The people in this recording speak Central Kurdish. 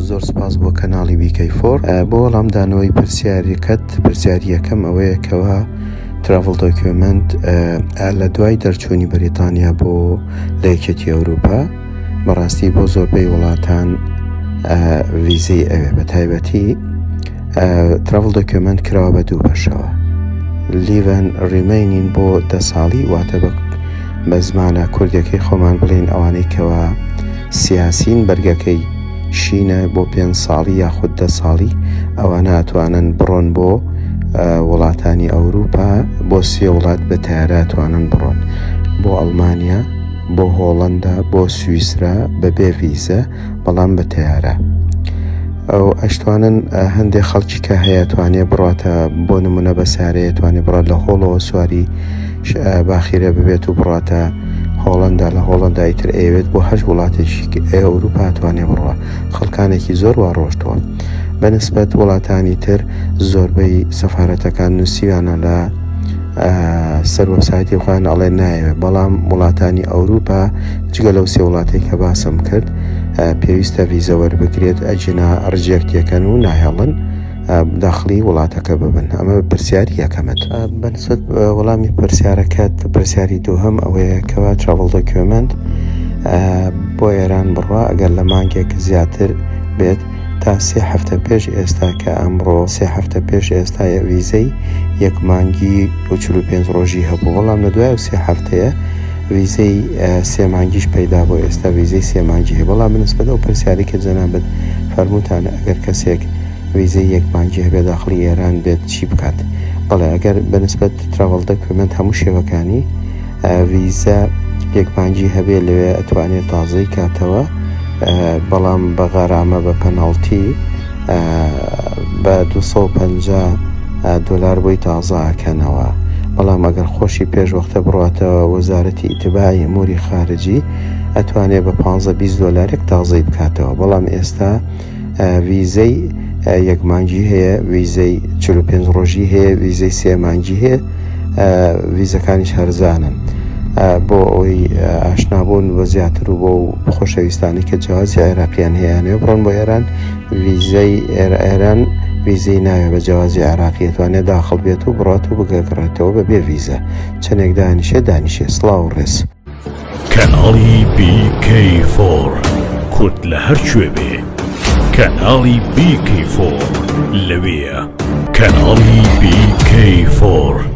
زۆر سپاس بۆ کەناڵی BK4 بۆ وەڵامدانەوەی پرسیاریەکەم ئەوەیەکەوە تراڤڵ دۆکیومنت لە دوای دەرچوونی بەریتانیا بۆ لە یەکێتی ئەوروپا بەڕاستی بۆ زۆربەی وڵاتان ویزەی ئەوێ بە تایبەتی تراڤڵ دۆکیومنت کراوە بە دوو بەشەوە لیڤن ریمینین بۆ 10 ساڵی واتە بە زمانە کوردەکەی خۆمان بڵین ئەوانەی کەوە سیاسین بەرگەکەی شینە بۆ 5 ساڵی یاخود 10 ساڵی ئەوانە ئەتوانن بڕۆن بۆ وڵاتانی ئەوروپا بۆ 3 وڵات بە تایارە ئەتوانن بڕۆن بۆ ئەڵمانیا بۆ هۆڵەندا بۆ سویسرا بەبێ ڤیزە بەڵام بە تایارە ئەو ئەشتوانن هەندێک خەڵکی کە هەیە توانێ بڕاتە بۆ نمونە بە سارەیە توانێ بڕات لە هۆڵەوە سواری باخیرە ببێت و بڕاتە هۆڵەندا لە هۆڵەندا ئیتر ئەوێت بۆ 8 وڵاتێکی ئەوروپا توانێ بڕوە خەڵکانێکی زۆر وا ڕۆشتووە بەنسبەت وڵاتانی تر زۆربەی سەفارەتەکان نووسیوانە لە سەر وەبسایتی خۆیان ئەڵێ نایەوێت بەڵام وڵاتانی ئەوروپا جگە لەو 3 وڵاتێک کە باسم کرد پێویستە ڤیزە وەربگرێت ئەجنا ڕجێکتیەکەن و ناهێڵن داخلی وڵاتەکە ببن ئەمە پرسیاری یەکەمت بەنسبەت وەڵامی پرسیارەکەت پرسیاری دووهەم ئەوەیە کەوا تراڤڵ دۆکیومنت بۆ ئێران بڕوا ئەگەر لە مانگێک زیاتر بێت تا 3 هەفتە پێش ئێستا کە ئەمڕۆ 3 هەفتە پێش ئێستا ویزەی 1 مانگی و 45 ڕۆژی هەبوو بەڵام لە دوای 3 هەفتەیە ویزەی 3 مانگیش پەیدا بۆ ئێستا ویزەی 3 مانگی هەیە بەڵام بەنسبەت ئەو پرسیاری کە جەنابەت فەرمووتانە ئەگەر کەسێک ویزەی 1 مانگی هەبێ داخلی ئێران بێت چی بکات بەڵێ ئەگەر بەنسبەت تراڤڵ دۆکیومنت هەموو شێوەکانی ویزە 1 مانگی هەبێ لەوێ ئەتوانێت تازەی کاتەوە بەڵام بە غەرامە بە پەناڵتی بە 250 دلار بۆی تازاکەنەوە بەڵام ئەگەر خۆشی پێش وەختە بڕاتەوە وەزارەتی ئیتیباعی ئەموری خارجی ئەتوانێت بە 15-20 دلارێک تازەی بکاتەوە بەڵام ئێستا ویزەی 1 مانگی هەیە ویزەی 45 ڕۆژی هەیە ویزەی 3 مانگی هەیە ویزەکانیش هەرزانن بۆ ئەوەی ئاشنابوون بە زیاتر و بۆ خۆشەویستانی کە جیازی عێراقیان هەیەیانێ بڕۆن بۆ ئێران ویزەی ئێران ویزەی ناوێ بە جیازی عێراقی توانێت داخڵ بێت و بڕات و بگەڕێتەوە بەبێ ویزە چەندێک دانیشێ سڵاو و ڕێز کەناڵی BK4 کورد لە هەر کوێ بێ کەناڵی BK4 لەوەیە کەناڵی BK4